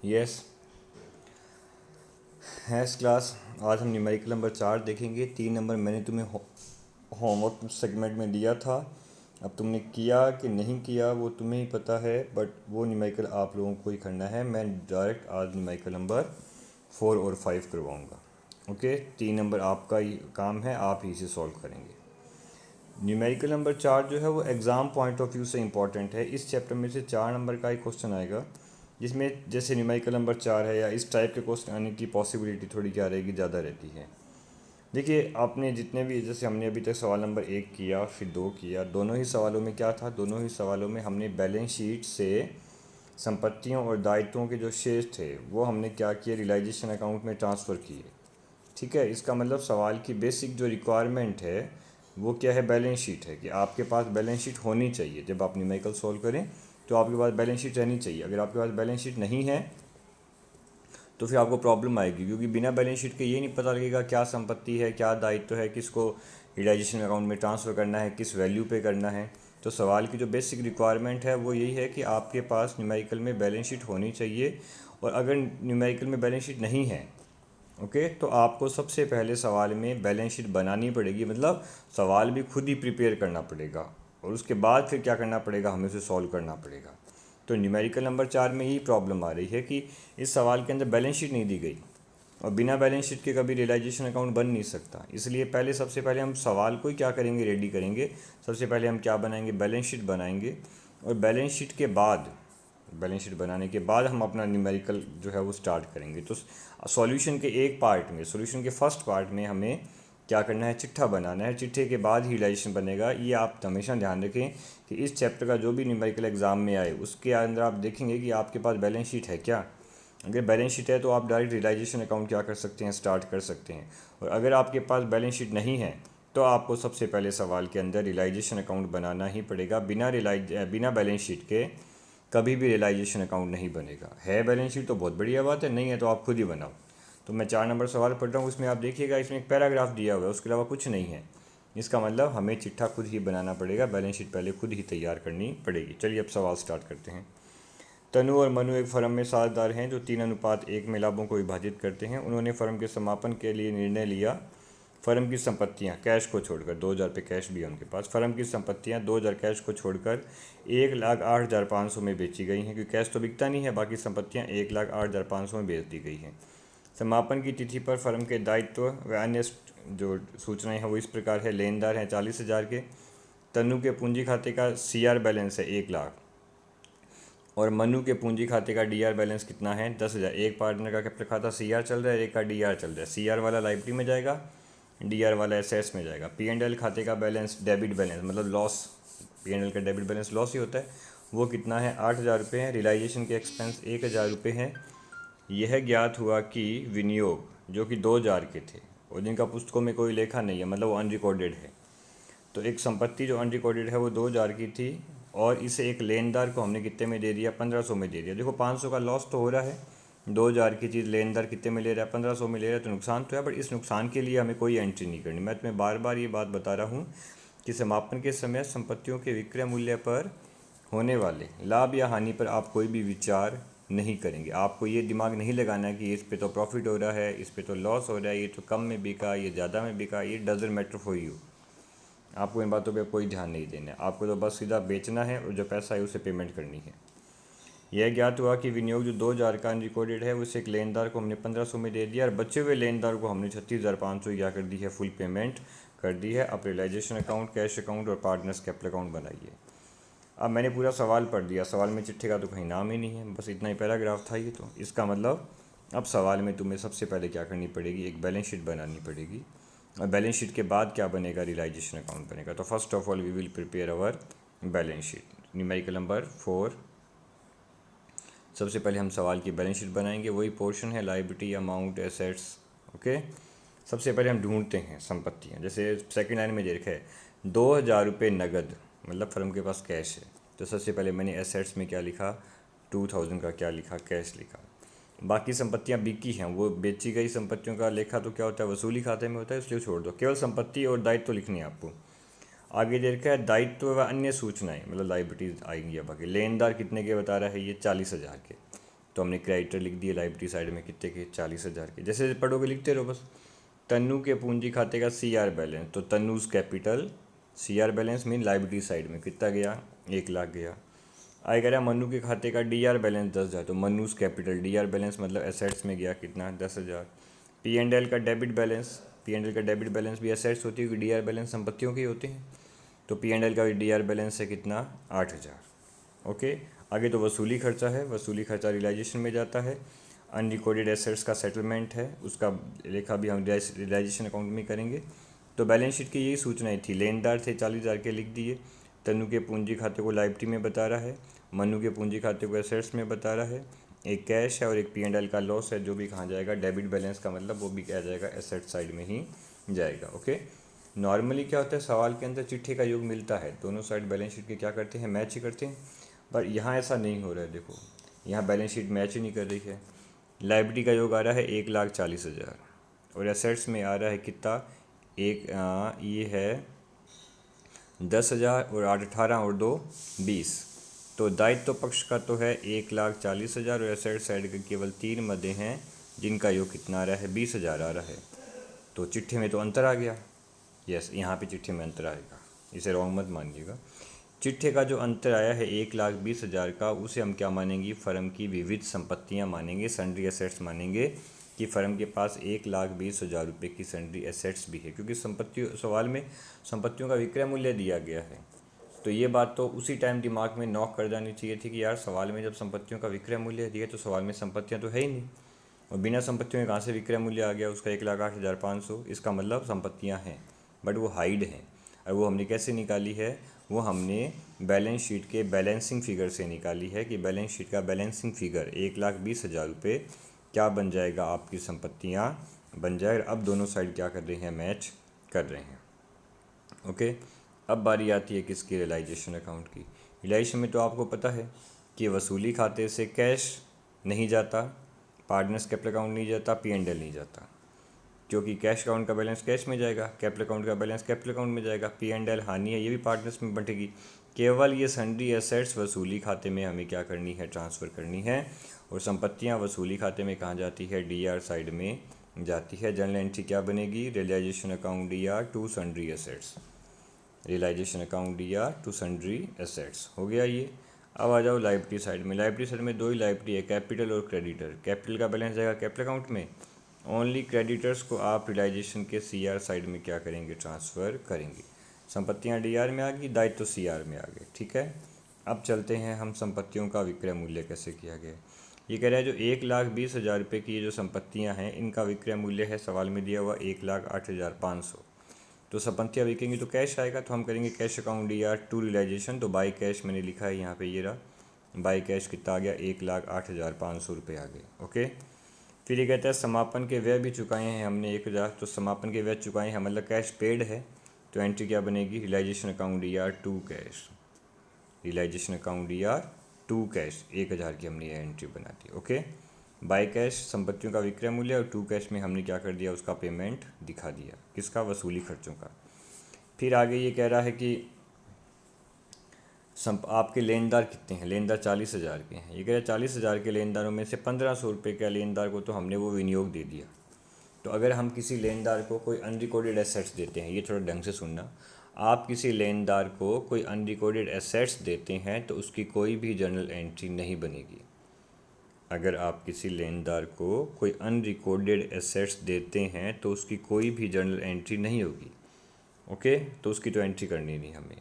Yes hash class. आज हम numerical number 4 देखेंगे। 3 नंबर मैंने तुम्हें होमवर्क सेगमेंट में दिया था। अब तुमने किया कि नहीं किया वो तुम्हें ही पता है, बट वो न्यूमेरिकल आप लोगों को ही करना है। मैं डायरेक्ट आज न्यूमेरिकल नंबर 4 और 5 करवाऊँगा। ओके, 3 नंबर आपका ही काम है, आप ही इसे सॉल्व करेंगे। न्यूमेरिकल नंबर 4 जो है वो एग्ज़ाम पॉइंट ऑफ व्यू से इंपॉर्टेंट है। इस चैप्टर में से 4 नंबर का एक क्वेश्चन आएगा जिसमें जैसे न्यूमेरिकल नंबर 4 है या इस टाइप के क्वेश्चन आने की पॉसिबिलिटी थोड़ी क्या रहेगी, ज़्यादा रहती है। देखिए, आपने जितने भी, जैसे हमने अभी तक सवाल नंबर 1 किया, फिर 2 किया, दोनों ही सवालों में क्या था, दोनों ही सवालों में हमने बैलेंस शीट से संपत्तियों और दायित्वों के जो शेष थे वो हमने क्या किए, रियलाइजेशन अकाउंट में ट्रांसफ़र किए। ठीक है, इसका मतलब सवाल की बेसिक जो रिक्वायरमेंट है वो क्या है, बैलेंस शीट है कि आपके पास बैलेंस शीट होनी चाहिए। जब आप न्यूमेरिकल सॉल्व करें तो आपके पास बैलेंस शीट रहनी चाहिए। अगर आपके पास बैलेंस शीट नहीं है तो फिर आपको प्रॉब्लम आएगी, क्योंकि बिना बैलेंस शीट के ये नहीं पता लगेगा क्या संपत्ति है, क्या दायित्व है, किसको रियलाइजेशन अकाउंट में ट्रांसफ़र करना है, किस वैल्यू पे करना है। तो सवाल की जो बेसिक रिक्वायरमेंट है वो यही है कि आपके पास न्यूमेरिकल में बैलेंस शीट होनी चाहिए। और अगर न्यूमेरिकल में बैलेंस शीट नहीं है, ओके, तो आपको सबसे पहले सवाल में बैलेंस शीट बनानी पड़ेगी। मतलब सवाल भी खुद ही प्रिपेयर करना पड़ेगा और उसके बाद फिर क्या करना पड़ेगा, हमें उसे सॉल्व करना पड़ेगा। तो न्यूमेरिकल नंबर 4 में यही प्रॉब्लम आ रही है कि इस सवाल के अंदर बैलेंस शीट नहीं दी गई और बिना बैलेंस शीट के कभी रियलाइजेशन अकाउंट बन नहीं सकता। इसलिए सबसे पहले हम सवाल को ही क्या करेंगे, रेडी करेंगे। सबसे पहले हम क्या बनाएंगे, बैलेंस शीट बनाएंगे। और बैलेंस शीट बनाने के बाद हम अपना न्यूमेरिकल जो है वो स्टार्ट करेंगे। तो सॉल्यूशन के एक पार्ट में, सॉल्यूशन के फर्स्ट पार्ट में हमें क्या करना है, चिट्ठा बनाना है। चिट्ठे के बाद ही रियलाइजेशन बनेगा। ये आप हमेशा ध्यान रखें कि इस चैप्टर का जो भी न्यूमेरिकल एग्जाम में आए उसके अंदर आप देखेंगे कि आपके पास बैलेंस शीट है क्या। अगर बैलेंस शीट है तो आप डायरेक्ट रियलाइजेशन अकाउंट क्या कर सकते हैं, स्टार्ट कर सकते हैं। और अगर आपके पास बैलेंस शीट नहीं है तो आपको सबसे पहले सवाल के अंदर रियलाइजेशन अकाउंट बनाना ही पड़ेगा। बिना बैलेंस शीट के कभी भी रियलाइजेशन अकाउंट नहीं बनेगा। है बैलेंस शीट तो बहुत बढ़िया बात है, नहीं है तो आप खुद ही बनाओ। तो मैं 4 नंबर सवाल पढ़ रहा हूँ, उसमें आप देखिएगा इसमें एक पैराग्राफ दिया हुआ है, उसके अलावा कुछ नहीं है। इसका मतलब हमें चिट्ठा खुद ही बनाना पड़ेगा, बैलेंस शीट पहले खुद ही तैयार करनी पड़ेगी। चलिए अब सवाल स्टार्ट करते हैं। तनु और मनु एक फर्म में साझेदार हैं जो 3:1 में लाभों को विभाजित करते हैं। उन्होंने फर्म के समापन के लिए निर्णय लिया। फर्म की संपत्तियां कैश को छोड़कर, 2,000 रुपये कैश भी है उनके पास, फर्म की संपत्तियां 2,000 कैश को छोड़कर 1,08,500 में बेची गई हैं, क्योंकि कैश तो बिकता नहीं है। बाकी संपत्तियां 1,08,500 में बेच दी गई हैं। समापन की तिथि पर फर्म के दायित्व व अन्य जो सूचनाएं हैं वो इस प्रकार है। लेनदार हैं 40,000 के। तनु के पूंजी खाते का CR बैलेंस है 1,00,000 और मनु के पूंजी खाते का DR बैलेंस कितना है, 10,000। एक पार्टनर का कैपिटल खाता CR चल रहा है, एक का DR चल रहा है। CR वाला लाइबिलिटी में जाएगा, DR वाला एसेट्स में जाएगा। P&L खाते का बैलेंस, डेबिट बैलेंस मतलब लॉस, P&L का डेबिट बैलेंस लॉस ही होता है, वो कितना है, 8,000 रुपये है। रियलाइजेशन के एक्सपेंस 1,000 रुपये हैं। यह ज्ञात हुआ कि विनियोग जो कि 2,000 के थे और जिनका पुस्तकों में कोई लेखा नहीं है, मतलब वो अनरिकॉर्डेड है। तो एक संपत्ति जो अनरिकॉर्डेड है वो 2,000 की थी और इसे एक लेनदार को हमने कितने में दे दिया, 1,500 में दे दिया। देखो 500 का लॉस तो हो रहा है, 2,000 की चीज़ लेनदार कितने में ले रहा है, 1,500 में ले रहा है, तो नुकसान तो है। बट इस नुकसान के लिए हमें कोई एंट्री नहीं करनी। मैं तुम्हें बार बार ये बात बता रहा हूँ कि समापन के समय संपत्तियों के विक्रय मूल्य पर होने वाले लाभ या हानि पर आप कोई भी विचार नहीं करेंगे। आपको ये दिमाग नहीं लगाना है कि इस पे तो प्रॉफिट हो रहा है, इस पे तो लॉस हो रहा है, ये तो कम में बिका, ये ज़्यादा में बिका, ये डजंट मैटर फॉर यू। आपको इन बातों पे कोई ध्यान नहीं देना है। आपको तो बस सीधा बेचना है और जो पैसा है उसे पेमेंट करनी है। यह ज्ञात हुआ कि विनियोग जो 2,000 का अनरिकॉर्डेड है उसे एक लेनदार को हमने 1,500 में दे दिया और बचे हुए लेनदार को हमने 36,500 क्या कर दी है, फुल पेमेंट कर दी है। अब रियलाइजेशन अकाउंट, कैश अकाउंट और पार्टनर्स कैपिटल अकाउंट बनाइए। अब मैंने पूरा सवाल पढ़ दिया, सवाल में चिट्ठे का तो कहीं नाम ही नहीं है, बस इतना ही पैराग्राफ था ये। तो इसका मतलब अब सवाल में तुम्हें सबसे पहले क्या करनी पड़ेगी, एक बैलेंस शीट बनानी पड़ेगी। और बैलेंस शीट के बाद क्या बनेगा, रियलाइजेशन अकाउंट बनेगा। तो first of all we will prepare our balance sheet. Numerical number 4, सबसे पहले हम सवाल की बैलेंस शीट बनाएंगे। वही पोर्शन है, लाइबिलिटी, अमाउंट, एसेट्स। ओके, सबसे पहले हम ढूंढते हैं संपत्तियाँ। जैसे सेकंड लाइन में दे रखा है 2,000 रुपये नगद, मतलब फर्म के पास कैश है। तो सबसे पहले मैंने एसेट्स में क्या लिखा, 2,000 का क्या लिखा, कैश लिखा। बाकी संपत्तियां बिकी हैं, वो बेची गई संपत्तियों का लेखा तो क्या होता है, वसूली खाते में होता है, इसलिए छोड़ दो। केवल संपत्ति और दायित्व तो लिखनी है आपको। आगे दे रखा है दायित्व व अन्य सूचनाएं, मतलब लाइबिलिटीज आएंगी। अब आगे लेनदार कितने के बता रहा है, ये 40,000 के। तो हमने क्रेडिटर लिख दिए लाइबिलिटी साइड में कितने के, 40,000 के। जैसे पढ़ोगे लिखते रहो बस। तन्नू के पूंजी खाते का CR बैलेंस, तो Tannu's capital CR balance mean liability side में कितना गया, 1 लाख गया। आगे कह रहा है मन्नू के खाते का DR बैलेंस 10,000, तो मन्नूज कैपिटल DR बैलेंस मतलब एसेट्स में गया कितना, 10,000। P&L का डेबिट बैलेंस, P&L का डेबिट बैलेंस भी एसेट्स होती है क्योंकि DR बैलेंस संपत्तियों के ही होते हैं। तो P&L का भी DR बैलेंस है कितना, 8,000। ओके। आगे तो वसूली खर्चा है, वसूली खर्चा रियलाइजेशन में जाता है। अनरिकॉर्डेड एसेट्स का सेटलमेंट है, उसका लेखा भी हम रियलाइजेशन अकाउंट में करेंगे। तो बैलेंस शीट की यही सूचनाएं थी। लेनदार थे 40,000 के, लिख दिए। तन्नू के पूंजी खाते को लाइबिलिटी में बता रहा है, मन्नू के पूंजी खाते को एसेट्स में बता रहा है। एक कैश है और एक P&L का लॉस है, जो भी कहाँ जाएगा, डेबिट बैलेंस का मतलब वो भी क्या जाएगा, एसेट साइड में ही जाएगा। ओके। नॉर्मली क्या होता है, सवाल के अंदर चिट्ठे का योग मिलता है, दोनों साइड बैलेंस शीट के क्या करते हैं, मैच ही करते हैं। पर यहाँ ऐसा नहीं हो रहा है, देखो यहाँ बैलेंस शीट मैच ही नहीं कर रही है। लाइबिलिटी का योग आ रहा है 1,40,000 और एसेट्स में आ रहा है कितना, ये है 10,000 और 8 18 और 2 20। तो दायित्व पक्ष का तो है 1,40,000 और एसेट साइड के केवल 3 मदे हैं जिनका योग कितना आ रहा है, 20,000 आ रहा है। तो चिट्ठे में तो अंतर आ गया। यस, यहाँ पे चिट्ठे में अंतर आएगा, इसे रॉन्ग मत मानिएगा। चिट्ठे का जो अंतर आया है 1,20,000 का, उसे हम क्या मानेंगे, फर्म की विविध संपत्तियाँ मानेंगे, सन्ड्री एसेट्स मानेंगे कि फर्म के पास 1,20,000 रुपये की सन्ड्री एसेट्स भी है, क्योंकि संपत्ति सवाल में संपत्तियों का विक्रय मूल्य दिया गया है। तो ये बात तो उसी टाइम दिमाग में नॉक कर जानी चाहिए थी कि यार सवाल में जब संपत्तियों का विक्रय मूल्य दिया तो सवाल में संपत्तियाँ तो है ही नहीं, और बिना संपत्तियों के कहाँ से विक्रय मूल्य आ गया उसका, 1,08,500। इसका मतलब संपत्तियाँ हैं बट वो हाइड हैं। और वो हमने कैसे निकाली है, वो हमने बैलेंस शीट के बैलेंसिंग फिगर से निकाली है कि बैलेंस शीट का बैलेंसिंग फिगर 1,20,000 रुपये क्या बन जाएगा, आपकी संपत्तियाँ बन जाए। अब दोनों साइड क्या कर रहे हैं, मैच कर रहे हैं। ओके। अब बारी आती है किसकी, रियलाइजेशन अकाउंट की। रियलाइजेशन में तो आपको पता है कि वसूली खाते से कैश नहीं जाता, पार्टनर्स कैपिटल अकाउंट नहीं जाता, P&L नहीं जाता, क्योंकि कैश अकाउंट का बैलेंस कैश में जाएगा, कैपिटल अकाउंट का बैलेंस कैपिटल अकाउंट में जाएगा। P&L हानि है, ये भी पार्टनर्स में बंटेगी। केवल ये सन्ड्री एसेट्स वसूली खाते में हमें क्या करनी है, ट्रांसफ़र करनी है। और संपत्तियां वसूली खाते में कहाँ जाती है, DR साइड में जाती है। जनरल एंट्री क्या बनेगी, realization account DR to sundry assets, realization DR to sundry assets हो गया ये। अब आ जाओ लाइबिलिटी साइड में। लाइबिलिटी साइड में दो ही लाइबिलिटी है, कैपिटल और क्रेडिटर। कैपिटल का बैलेंस जाएगा कैपिटल अकाउंट में, ओनली क्रेडिटर्स को आप रियलाइजेशन के CR साइड में क्या करेंगे, ट्रांसफ़र करेंगे। संपत्तियां DR में आ गई, दायित्व CR में आ गए, ठीक है। अब चलते हैं हम संपत्तियों का विक्रय मूल्य कैसे किया गया। ये कह रहा है जो 1,20,000 रुपये की ये जो संपत्तियां हैं इनका विक्रय मूल्य है, सवाल में दिया हुआ 1,08,500। तो संपत्तियाँ बिकेंगी तो कैश आएगा, तो हम करेंगे cash account DR to realization. तो बाई कैश मैंने लिखा है यहाँ पे, ये रहा बाई कैश कितना आ गया, 1,08,500 रुपये आ गए। ओके। फिर ये कहता है समापन के व्यय भी चुकाए हैं हमने 1,000, तो समापन के व्यय चुकाए हैं मतलब कैश पेड है। तो एंट्री क्या बनेगी, realization account DR to cash, realization DR to cash 1,000 की हमने ये एंट्री बना दी। ओके। बाय कैश संपत्तियों का विक्रय मूल्य और टू कैश में हमने क्या कर दिया, उसका पेमेंट दिखा दिया, किसका, वसूली खर्चों का। फिर आगे ये कह रहा है कि आपके लेनदार कितने हैं, लेनदार 40,000 के हैं। ये कह रहा है 40,000 के लेनदारों में से 1,500 रुपये का लेनदार को तो हमने वो विनियोग दे दिया। तो अगर हम किसी लेनदार को कोई अनरिकॉर्डेड एसेट्स देते हैं, ये थोड़ा ढंग से सुनना, आप किसी लेनदार को कोई अनरिकॉर्डेड एसेट्स देते हैं तो उसकी कोई भी जर्नल एंट्री नहीं बनेगी। अगर आप किसी लेनदार को कोई अनरिकॉर्डेड एसेट्स देते हैं तो उसकी कोई भी जर्नल एंट्री नहीं होगी। ओके, तो उसकी तो एंट्री करनी नहीं हमें।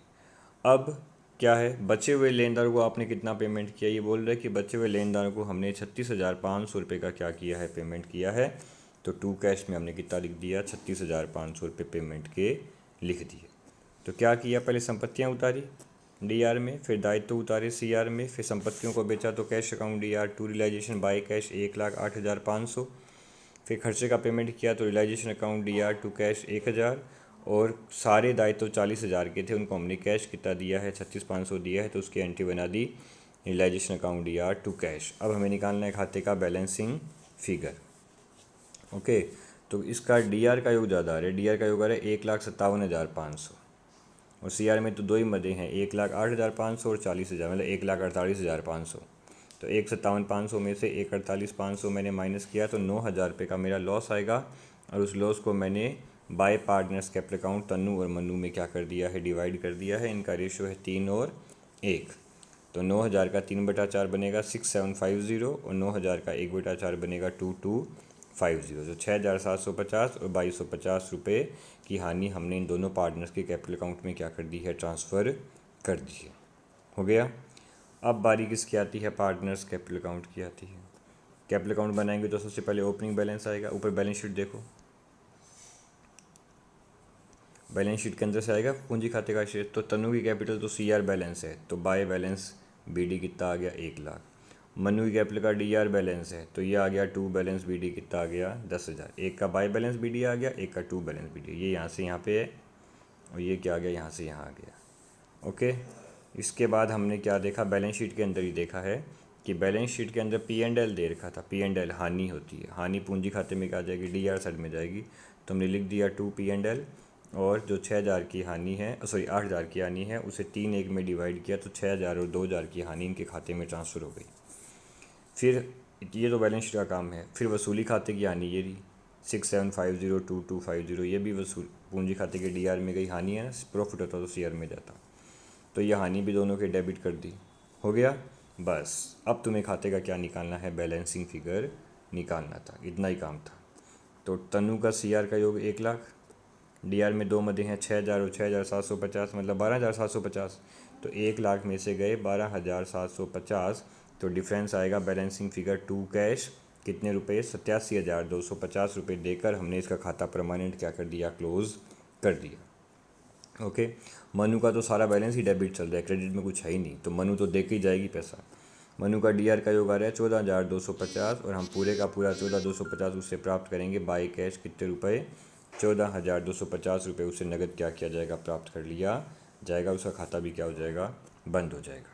अब क्या है, बचे हुए लेनदारों को आपने कितना पेमेंट किया, ये बोल रहा है कि बचे हुए लेनदारों को हमने 36,500 रुपये का क्या किया है, पेमेंट किया है। तो टू कैश में हमने कितना लिख दिया, 36,500 रुपये पेमेंट के लिख दिए। तो क्या किया, पहले संपत्तियाँ उतारी DR में, फिर दायित्व उतारे CR में, फिर संपत्तियों को बेचा तो cash account DR to realization by cash 1,08,500। फिर खर्चे का पेमेंट किया तो realization account DR to cash 1,000। और सारे दायित्व 40,000 के थे, उनको हमने कैश कितना दिया है, 36,500 दिया है, तो उसकी एंट्री बना दी realisation account DR to cash. अब हमें निकालना है खाते का बैलेंसिंग फिगर। ओके, तो इसका DR का योग ज़्यादा आ रहा है, DR का योग आ रहा है 1,57,500 और CR में तो दो ही मदे हैं, 1,08,500 और 40,000 मतलब 1,48,500। तो 1,57,500 में से 1,48,500 मैंने माइनस किया तो 9,000 रुपये का मेरा लॉस आएगा, और उस लॉस को मैंने by partners capital account Tannu और मन्नू में क्या कर दिया है, डिवाइड कर दिया है। इनका रेशो है 3 और 1। तो 9,000 का 3/4 बनेगा 6,750, और 9,000 का 1/4 बनेगा 2,250। तो 6,750 और 2,250 रुपये की हानि हमने इन दोनों पार्टनर्स के कैपिटल अकाउंट में क्या कर दी है, ट्रांसफ़र कर दी है। हो गया। अब बारी किसकी आती है, पार्टनर्स कैपिटल अकाउंट की आती है। कैपिटल अकाउंट बनाएंगे तो सबसे पहले ओपनिंग बैलेंस आएगा। ऊपर बैलेंस शीट देखो, बैलेंस शीट के अंदर से आएगा पूंजी खाते का शेयर। तो तनु की कैपिटल तो CR बैलेंस है, तो बाय बैलेंस BD कितना आ गया, 1,00,000। मनु की कैपिटल का DR बैलेंस है, तो ये आ गया टू बैलेंस BD कितना आ गया, 10,000। एक का बाय बैलेंस BD आ गया, एक का टू बैलेंस BD, ये यहाँ से यहाँ पे है, और ये क्या आ गया, यहाँ से यहाँ आ गया। ओके। इसके बाद हमने क्या देखा, बैलेंस शीट के अंदर ही देखा है कि बैलेंस शीट के अंदर P&L दे रखा था। P&L हानि होती है, हानि पूंजी खाते में क्या जाएगी, DR साइड में जाएगी। तो हमने लिख दिया 2 P&L, और जो 6,000 की हानि है, सॉरी 8,000 की हानि है, उसे 3 1 में डिवाइड किया, तो 6,000 और 2,000 की हानि इनके खाते में ट्रांसफ़र हो गई। फिर ये तो बैलेंस शीट का काम है। फिर वसूली खाते की हानि ये रही 6,750 ये भी वसूल पूंजी खाते के DR में गई हानि है ना, प्रॉफिट होता तो CR में जाता। तो ये हानि भी दोनों के डेबिट कर दी। हो गया। बस अब तुम्हें खाते का क्या निकालना है, बैलेंसिंग फिगर निकालना था, इतना ही काम था। तो तनु का CR का योग 1,00,000, DR में दो मदे हैं 6,000 और 6,750, मतलब 12,750। तो 1,00,000 में से गए 12,750, तो डिफरेंस आएगा बैलेंसिंग फिगर टू कैश कितने रुपए, 87,250 रुपये देकर हमने इसका खाता परमानेंट क्या कर दिया, क्लोज कर दिया। ओके। मनु का तो सारा बैलेंस ही डेबिट चल रहा है, क्रेडिट में कुछ है ही नहीं, तो मनु तो दे के ही जाएगी पैसा। मनु का DR का योग आ रहा है 14,250, और हम पूरे का पूरा 14,250 उससे प्राप्त करेंगे बाई कैश कितने रुपए, 14,250 रुपये उससे नगद क्या किया जाएगा, प्राप्त कर लिया जाएगा। उसका खाता भी क्या हो जाएगा, बंद हो जाएगा।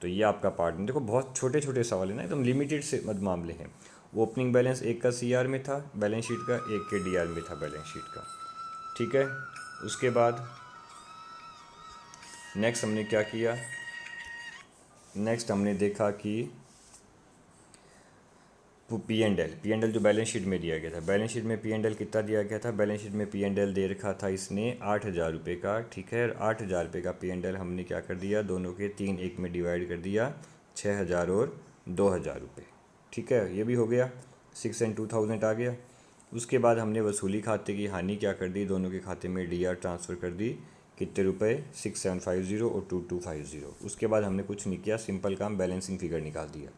तो ये आपका पार्ट में देखो, बहुत छोटे छोटे सवाल है ना, एकदम लिमिटेड से मामले हैं। ओपनिंग बैलेंस एक का CR में था बैलेंस शीट का, एक के DR में था बैलेंस शीट का। ठीक है। उसके बाद नेक्स्ट हमने क्या किया, नेक्स्ट हमने देखा कि P&L जो बैलेंस शीट में दिया गया था, बैलेंस शीट में P&L कितना दिया गया था, बैलेंस शीट में P&L दे रखा था इसने 8,000 रुपये का। ठीक है। 8,000 रुपये का P&L हमने क्या कर दिया, दोनों के 3 1 में डिवाइड कर दिया, 6,000 और 2,000 रुपये। ठीक है, ये भी हो गया, 6 and 2,000 आ गया। उसके बाद हमने वसूली खाते की हानि क्या कर दी, दोनों के खाते में DR ट्रांसफ़र कर दी, कितने रुपए, 6,750 और 2,250। उसके बाद हमने कुछ नहीं किया, सिंपल काम, बैलेंसिंग फिगर निकाल दिया।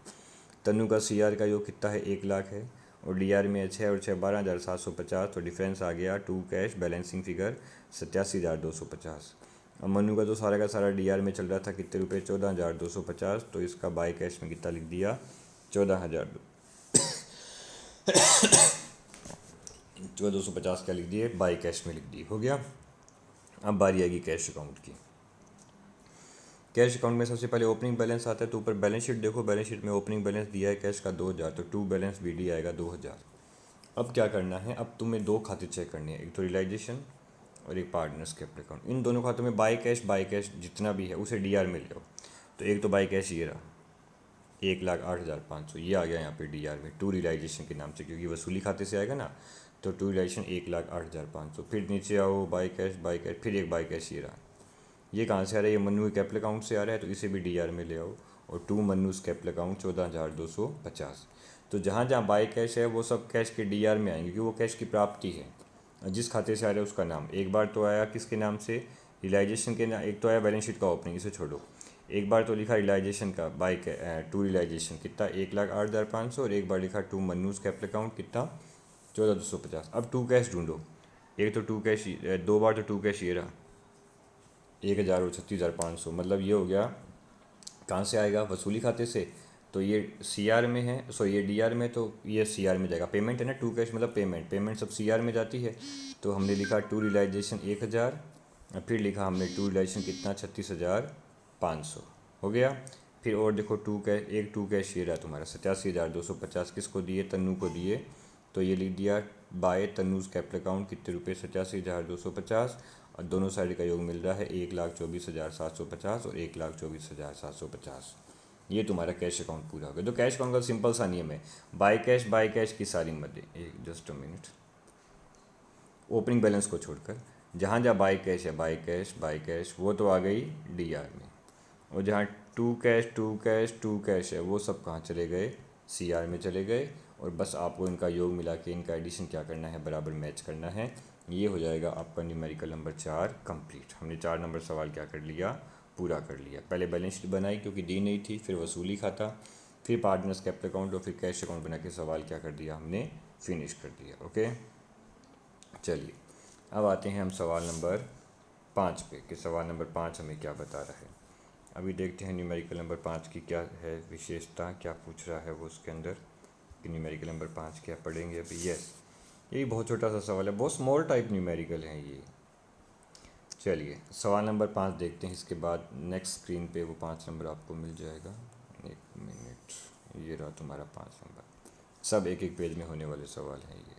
तनु का CR का योग कितना है, 1,00,000 है, और DR में है 6 और 6 12,750, तो डिफरेंस आ गया टू कैश बैलेंसिंग फिगर 87,250। अब मनु का तो सारा का सारा DR में चल रहा था, कितने रुपए, 14,250, तो इसका बाय कैश में कितना लिख दिया, 14,250 क्या लिख दिए, बाय कैश में लिख दी। हो गया। अब बारी आएगी कैश अकाउंट की। कैश अकाउंट में सबसे पहले ओपनिंग बैलेंस आता है, तो ऊपर बैलेंस शीट देखो, बैलेंस शीट में ओपनिंग बैलेंस दिया है कैश का 2,000, तो टू बैलेंस BD आएगा 2,000। अब क्या करना है, अब तुम्हें दो खाते चेक करने हैं, एक तो रियलाइजेशन और एक पार्टनर्स कैपिटल अकाउंट। इन दोनों खातों में बाय कैश जितना भी है उसे DR में ले आओ। तो एक तो बाय कैश ये रहा 1,08,500, ये आ गया यहाँ पे DR में टू रियलाइजेशन के नाम से, क्योंकि वसूली खाते से आएगा ना, तो टू रियलाइजेशन 1,08,500। फिर नीचे आओ बाय कैश, फिर एक बाय कैश ये रहा, ये कहाँ से आ रहा है, ये मन्नू कैपिटल अकाउंट से आ रहा है, तो इसे भी DR में ले आओ। और टू मन्नूस कैपिटल अकाउंट 14,250। तो जहाँ जहाँ बाय कैश है वो सब कैश के DR में आएंगे, क्योंकि वो कैश की प्राप्ति है। जिस खाते से आ रहा है उसका नाम, एक बार तो आया किसके नाम से, रियलाइजेशन के नाम, एक तो आया बैलेंस शीट का ओपनिंग, इसे छोड़ो, एक बार तो लिखा रियलाइजेशन का बाय टू रियलाइजेशन कितना, 1,08,500, और एक बार लिखा टू मन्नूस कैपिटल अकाउंट कितना, 14,250। अब टू कैश ढूंढो, एक तो टू कैश, दो बार तो टू कैश ये रहा 1,000 और 36,500, मतलब ये हो गया, कहाँ से आएगा, वसूली खाते से। तो ये CR में है, सो ये DR में, तो ये CR में जाएगा, पेमेंट है ना, टू कैश मतलब पेमेंट सब CR में जाती है। तो हमने लिखा टू रियलाइजेशन 1,000, फिर लिखा हमने टू रियलाइजेशन कितना, 36,500। हो गया। फिर और देखो टू कैश ये रहा तुम्हारा 87,250, किसको दिए, तन्नू को दिए, तो ये लिख दिया बाय तन्नूज कैपिटल अकाउंट कितने रुपये, 87,250, और दोनों साइड का योग मिल रहा है 1,24,750 और 1,24,750। ये तुम्हारा कैश अकाउंट पूरा हो गया। तो कैश अकाउंट का सिंपल सा नियम है, बाय कैश की सारी मदें, एक just a minute, opening balance को छोड़कर जहाँ जहाँ बाय कैश वो तो आ गई डीआर में, और जहाँ टू कैश है वो सब कहाँ चले गए, सीआर में चले गए। और बस आपको इनका योग मिला के इनका एडिशन क्या करना है, बराबर मैच करना है। ये हो जाएगा आपका न्यूमेरिकल नंबर 4 कंप्लीट। हमने 4 नंबर सवाल क्या कर लिया, पूरा कर लिया। पहले बैलेंस शीट बनाई क्योंकि दी नहीं थी, फिर वसूली खाता, फिर पार्टनर्स कैपिटल अकाउंट और फिर कैश अकाउंट बना के सवाल क्या कर दिया हमने, फिनिश कर दिया। ओके, चलिए अब आते हैं हम सवाल नंबर 5 पे कि सवाल नंबर 5 हमें क्या बता रहा है। अभी देखते हैं न्यूमेरिकल नंबर 5 की क्या है विशेषता, क्या पूछ रहा है वो उसके अंदर, कि न्यूमेरिकल नंबर 5 क्या पढ़ेंगे अभी। यस, यही बहुत छोटा सा सवाल है, बहुत स्मॉल टाइप न्यूमेरिकल है ये। चलिए सवाल नंबर 5 देखते हैं, इसके बाद नेक्स्ट स्क्रीन पे वो 5 नंबर आपको मिल जाएगा। एक मिनट, ये रहा तुम्हारा 5 नंबर, सब एक एक पेज में होने वाले सवाल हैं ये।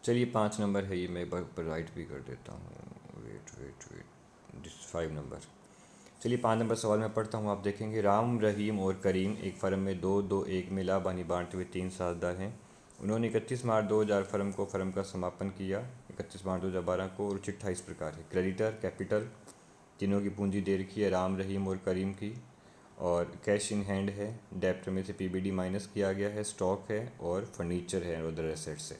चलिए 5 नंबर है ये, मैं एक बार ऊपर राइट भी कर देता हूँ, वेट दिस 5 नंबर। चलिए 5 नंबर सवाल में पढ़ता हूँ, आप देखेंगे राम रहीम और करीम एक फर्म में 2-2-1 में लाभ हानि बांटते हुए 3 साझेदार हैं। उन्होंने 31 मार्च 2000 फर्म का समापन किया 31 मार्च 2012 को, और चिट्ठा इस प्रकार है। क्रेडिटर कैपिटल, तीनों की पूंजी दे रखी है, राम रहीम और करीम की, और कैश इन हैंड है, डेप्टर में से पीबीडी माइनस किया गया है, स्टॉक है और फर्नीचर है और अदर एसेट्स है।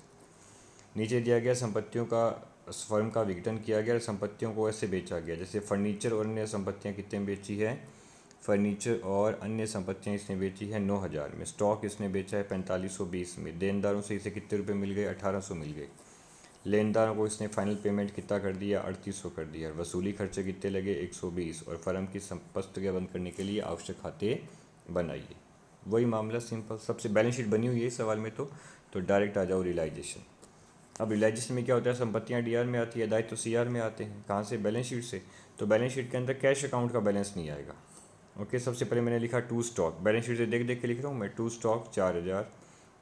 नीचे दिया गया संपत्तियों का फर्म का विघटन किया गया और संपत्तियों को ऐसे बेचा गया, जैसे फर्नीचर और अन्य संपत्तियां कितने में बेची है, फर्नीचर और अन्य संपत्तियां इसने बेची है 9000 में, स्टॉक इसने बेचा है 4520 में, देनदारों से इसे कितने रुपए मिल गए, 1800 मिल गए, लेनदारों को इसने फाइनल पेमेंट कितना कर दिया, 3800 कर दिया, वसूली खर्चे कितने लगे, 120, और फर्म की संपत्तियाँ बंद करने के लिए आवश्यक खाते बनाइए। वही मामला सिंपल, सबसे बैलेंस शीट बनी हुई है इस सवाल में, तो डायरेक्ट आ जाओ रियलाइजेशन। अब रियलाइजेशन में क्या होता है, संपत्तियां डीआर में आती है, दायित्व तो सीआर में आते हैं। कहाँ से, बैलेंस शीट से। तो बैलेंस शीट के अंदर कैश अकाउंट का बैलेंस नहीं आएगा। ओके, सबसे पहले मैंने लिखा टू स्टॉक, बैलेंस शीट से देख देख के लिख रहा हूँ मैं, टू स्टॉक 4000,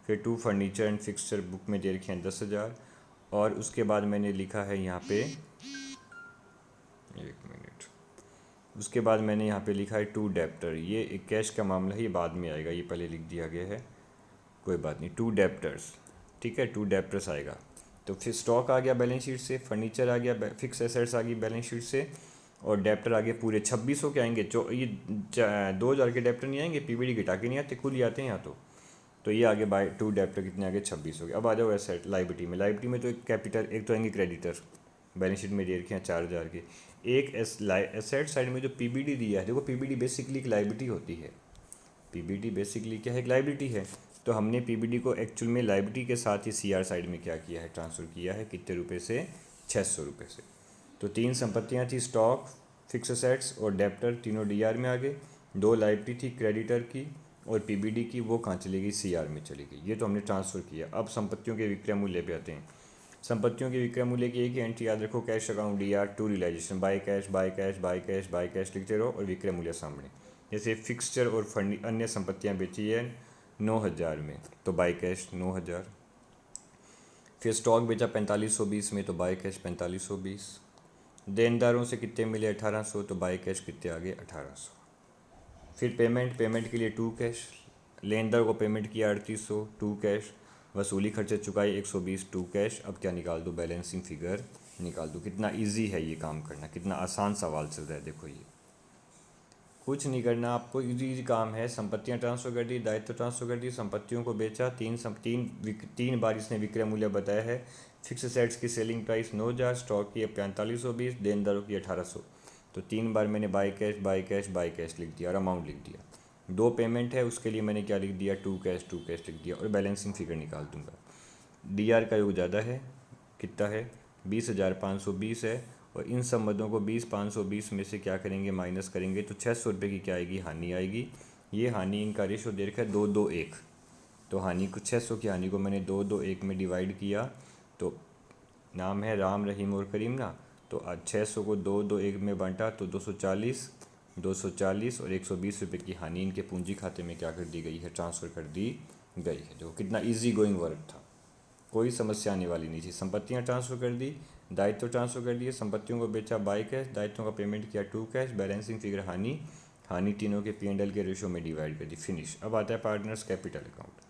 फिर to furniture and fixture book में दे रखे हैं 10,000, और उसके बाद मैंने लिखा है यहाँ पे, एक मिनट, उसके बाद मैंने यहाँ पे लिखा है टू डेप्टर, ये एक कैश का मामला है, ये बाद में आएगा, ये पहले लिख दिया गया है, कोई बात नहीं, टू डेप्टर्स, ठीक है, टू डेप्टर्स आएगा। तो फिर स्टॉक आ गया बैलेंस शीट से, फर्नीचर आ गया, फिक्स एसेट्स आ गई बैलेंस शीट से, और डेप्टर आ गए पूरे 2600 के आएंगे। जो ये 2000 के डेप्टर नहीं आएंगे, पीबीडी घटा के नहीं आते, कुल ही आते हैं यहाँ तो ये आगे बाय टू डेप्टर कितने आगे, 2600 के। अब आ जाओ एसेट लाइबिलिटी में, लाइबिलिटी में तो एक कैपिटल, एक तो आएंगे क्रेडिटर, बैलेंस शीट में दे रखे हैं 4000 के। एक एसेट साइड में जो पीबीडी दिया है, देखो पीबीडी बेसिकली एक लाइबिलिटी होती है, पीबीडी बेसिकली क्या है, एक लाइबिलिटी है। तो हमने पीबीडी को एक्चुअल में लाइबिलिटी के साथ ही सीआर साइड में क्या किया है, ट्रांसफ़र किया है, कितने रुपए से, 600 रुपये से। तो 3 संपत्तियां थी, स्टॉक, फिक्स एसेट्स और डेप्टर, तीनों डीआर में आ गए। 2 लाइबिलिटी थी क्रेडिटर की और पीबीडी की, वो कहाँ चली गई, सीआर में चली गई। ये तो हमने ट्रांसफ़र किया। अब संपत्तियों के विक्रय मूल्य पे आते हैं। संपत्तियों के विक्रय मूल्य की एक ही एंट्री याद रखो, cash account DR to realization, by cash लिखते रहो और विक्रय मूल्य सामने। जैसे फिक्सचर और अन्य संपत्तियां बेची है 9000 में, तो बाय कैश 9000। फिर स्टॉक बेचा 4520 में, तो बाय कैश 4520। देनदारों से कितने मिले, 1800, तो बाय कैश कितने आ गए, 1800। फिर पेमेंट के लिए टू कैश, लेनदार को पेमेंट किया 3800, टू कैश, वसूली खर्चे चुकाई 120, टू कैश। अब क्या निकाल दो, बैलेंसिंग फिगर निकाल दो। कितना इजी है ये काम करना, कितना आसान सवाल चल रहा है, देखो ये कुछ नहीं करना आपको, इजी काम है। संपत्तियां ट्रांसफ़र कर दी, दायित्व ट्रांसफ़र कर दी, संपत्तियों को बेचा, तीन बार इसने विक्रय मूल्य बताया है। फिक्स एसेट्स की सेलिंग प्राइस 9000, स्टॉक की 4520, देनदारों की 1800। तो 3 बार मैंने बाय कैश लिख दिया और अमाउंट लिख दिया। 2 पेमेंट है, उसके लिए मैंने क्या लिख दिया, टू कैश लिख दिया और बैलेंसिंग फिगर निकाल दूंगा। डीआर का योग ज़्यादा है, कितना है, 20,520 है, और इन सब मदों को 20,520 में से क्या करेंगे, माइनस करेंगे, तो 600 रुपये की क्या आएगी, हानि आएगी। ये हानि, इनका रेशो दे रखा है 2-2-1, तो हानि को 600 की हानि को मैंने 2-2-1 में डिवाइड किया। तो नाम है राम रहीम और करीम ना, तो आज 600 को 2-2-1 में बांटा तो 240 और 120 रुपये की हानि इनके पूंजी खाते में क्या कर दी गई है, ट्रांसफ़र कर दी गई है। देखो कितना ईजी गोइंग वर्क था, कोई समस्या आने वाली नहीं थी। संपत्तियां ट्रांसफ़र कर दी, दायित्व ट्रांसफ़र कर दिए, संपत्तियों को बेचा बाय कैश, दायित्वों का पेमेंट किया टू कैश, बैलेंसिंग फिगर हानि, हानि तीनों के P&L के रेशो में डिवाइड कर दी, फिनिश। अब आता है partners capital account.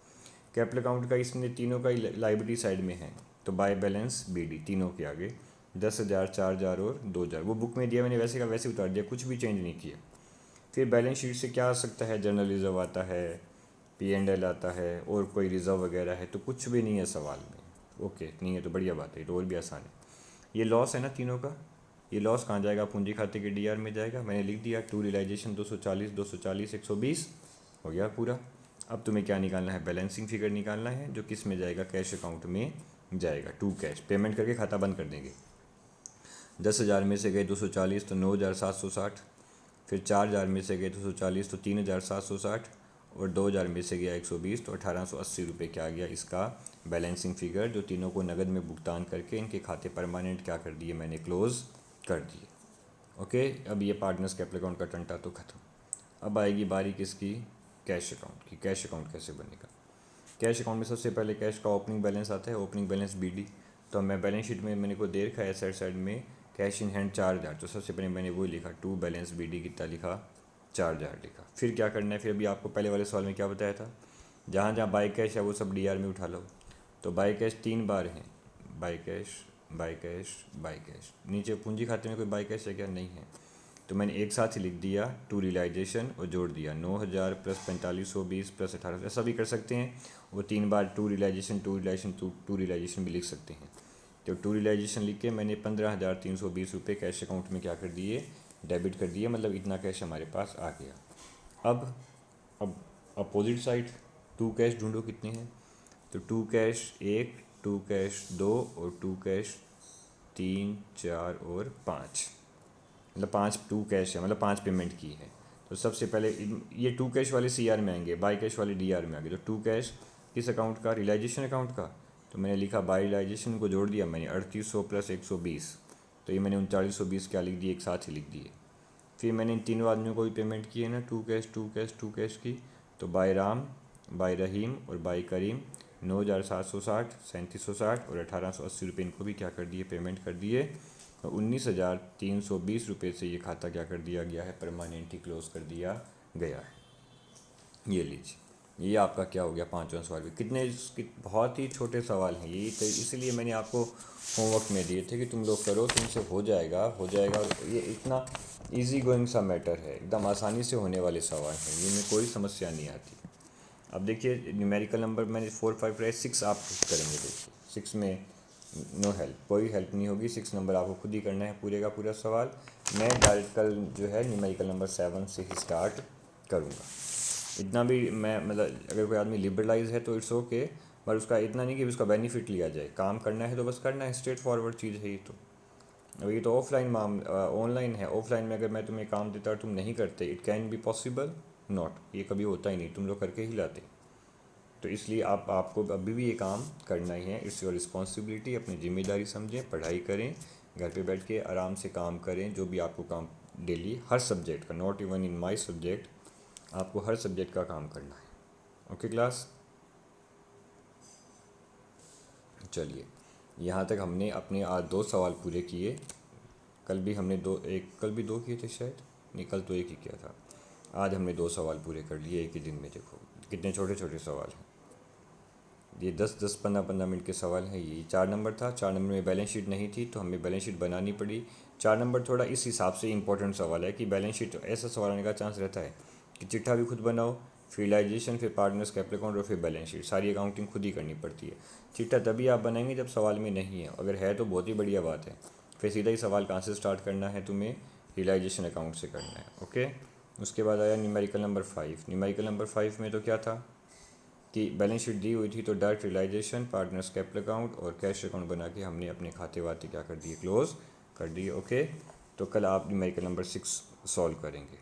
Capital account का इसने तीनों का लाइबिलिटी साइड में है, तो बाय बैलेंस BD तीनों के आगे 10,000, 4,000 और 2,000। वो बुक में दिया, मैंने वैसे का वैसे उतार दिया, कुछ भी चेंज नहीं किया। फिर बैलेंस शीट से क्या आ सकता है, जनरल रिजर्व आता है, P&L आता है, और कोई रिजर्व वगैरह है, तो कुछ भी नहीं है सवाल में। ओके, नहीं है तो बढ़िया बात है, तो और भी आसान है। ये लॉस है ना तीनों का, ये लॉस कहाँ जाएगा, पूंजी खाते के DR में जाएगा। मैंने लिख दिया टू रियलाइजेशन 240, 240, 120 हो गया पूरा। अब तुम्हें क्या निकालना है, बैलेंसिंग फिगर निकालना है, जो किस में जाएगा, कैश अकाउंट में जाएगा। टू कैश, पेमेंट करके खाता बंद कर देंगे। 10,000 में से गए 240 तो 9,760, फिर 4,000 में से गए 240 तो 3,760, और 2,000 में से गया 120 तो 1,880 रुपये क्या आ गया इसका बैलेंसिंग फिगर, जो तीनों को नगद में भुगतान करके इनके खाते परमानेंट क्या कर दिए, मैंने क्लोज़ कर दिए। ओके, अब ये पार्टनर्स कैपिटल अकाउंट का टंटा तो खत्म। अब आएगी बारी किसकी, कैश अकाउंट की। कैश अकाउंट कैसे बनेगा, कैश अकाउंट में सबसे पहले कैश का ओपनिंग बैलेंस आता है, ओपनिंग बैलेंस BD। तो मैं बैलेंस शीट में मैंने को दे रखा है एसेट साइड में कैश इन हैंड 4,000, तो सबसे पहले मैंने वो लिखा, टू बैलेंस BD कितना लिखा, 4,000 लिखा। फिर क्या करना है, फिर अभी आपको पहले वाले सवाल में क्या बताया था, जहाँ जहाँ बाई कैश है वो सब DR में उठा लो। तो बाई कैश 3 बार हैं, by cash, by cash, by cash. नीचे पूंजी खाते में कोई बाई कैश है क्या, नहीं है, तो मैंने एक साथ ही लिख दिया टू रियलाइजेशन और जोड़ दिया 9,000 प्लस 4,520 प्लस 1,800, ऐसा भी कर सकते हैं। वो 3 बार to realisation, to realisation, to realisation भी लिख सकते हैं। तो टू रियलाइजेशन लिख के मैंने 15,320 रुपये कैश अकाउंट में क्या कर दिए, डेबिट कर दिए, मतलब इतना कैश हमारे पास आ गया। अब अपोजिट साइड टू कैश ढूंढो कितने हैं, तो टू कैश 1, टू कैश 2 और टू कैश 3, 4 और 5, मतलब 5 टू कैश है, मतलब 5 पेमेंट की है। तो सबसे पहले ये टू कैश वाले CR में आएंगे, बाई कैश वाले DR में आएंगे। तो टू कैश किस अकाउंट का, रियलाइजेशन अकाउंट का, तो मैंने लिखा बाई रियलाइजेशन को जोड़ दिया मैंने 3,800 प्लस 120, तो ये मैंने 3,920 क्या लिख दिए, एक साथ ही लिख दिए। फिर मैंने इन तीनों आदमियों को भी पेमेंट की है ना, to cash, to cash, to cash की, तो बाई राम, बाई रहीम और बाई करीम 9,760, 3,760 और 1,880 रुपये इनको भी क्या कर दिए, पेमेंट कर दिए। 19,320 रुपये से ये खाता क्या कर दिया गया है, परमानेंटली क्लोज कर दिया गया है। ये लीजिए, ये आपका क्या हो गया, 5वां सवाल भी। बहुत ही छोटे सवाल हैं ये, तो इसलिए मैंने आपको होमवर्क में दिए थे कि तुम लोग करो, तुमसे हो जाएगा। और ये इतना इजी गोइंग सा मैटर है, एकदम आसानी से होने वाले सवाल हैं, ये में कोई समस्या नहीं आती। अब देखिए न्यूमेरिकल नंबर मैंने 4, 5 रहे, 6 आप करेंगे। देखिए 6 में नो हेल्प, कोई हेल्प नहीं होगी। 6 नंबर आपको खुद ही करना है पूरे का पूरा सवाल। मैं डायरेक्ट कल जो है न्यूमेरिकल नंबर 7 से ही स्टार्ट करूँगा। इतना भी मैं मतलब अगर कोई आदमी लिबरलाइज है तो इट्स ओके, पर उसका इतना नहीं कि उसका बेनिफिट लिया जाए। काम करना है तो बस करना है, स्ट्रेट फॉरवर्ड चीज़ है ये तो। अब ये तो ऑनलाइन है। ऑफलाइन में अगर मैं तुम्हें काम देता और तुम नहीं करते, it can be possible not, ये कभी होता ही नहीं, तुम लोग करके ही लाते। तो इसलिए आपको अभी भी ये काम करना ही है, इट्स योर रिस्पॉन्सिबिलिटी। अपनी जिम्मेदारी समझें, पढ़ाई करें, घर पे बैठ के आराम से काम करें, जो भी आपको काम डेली हर सब्जेक्ट का, not even in my subject, आपको हर सब्जेक्ट का काम करना है। ओके क्लास, चलिए यहाँ तक हमने अपने आज 2 सवाल पूरे किए। कल भी हमने कल भी 2 किए थे शायद, नहीं कल तो 1 ही किया था। आज हमने 2 सवाल पूरे कर लिए एक ही दिन में। देखो कितने छोटे छोटे सवाल हैं ये, 10-10, 15-15 मिनट के सवाल हैं। ये 4 नंबर था, 4 नंबर में बैलेंस शीट नहीं थी तो हमें बैलेंस शीट बनानी पड़ी। 4 नंबर थोड़ा इस हिसाब से इंपॉर्टेंट सवाल है कि बैलेंस शीट ऐसा सवाल आने का चांस रहता है कि चिट्ठा भी खुद बनाओ, फिर रियलाइजेशन, फिर पार्टनर्स कैपिटल अकाउंट और फिर बैलेंस शीट, सारी अकाउंटिंग खुद ही करनी पड़ती है। चिट्ठा तभी आप बनाएंगे जब सवाल में नहीं है, अगर है तो बहुत ही बढ़िया बात है। फिर सीधा ही सवाल कहाँ से स्टार्ट करना है, तुम्हें रियलाइजेशन अकाउंट से करना है। ओके, उसके बाद आया न्यूमेरिकल नंबर 5। न्यूमेरिकल नंबर 5 में तो क्या था कि बैलेंस शीट दी हुई थी, तो direct realization, partners capital account और कैश अकाउंट बना के हमने अपने खाते वाते क्या कर दिए, क्लोज कर दिए। ओके, तो कल आप न्यूमेरिकल नंबर 6 सॉल्व करेंगे।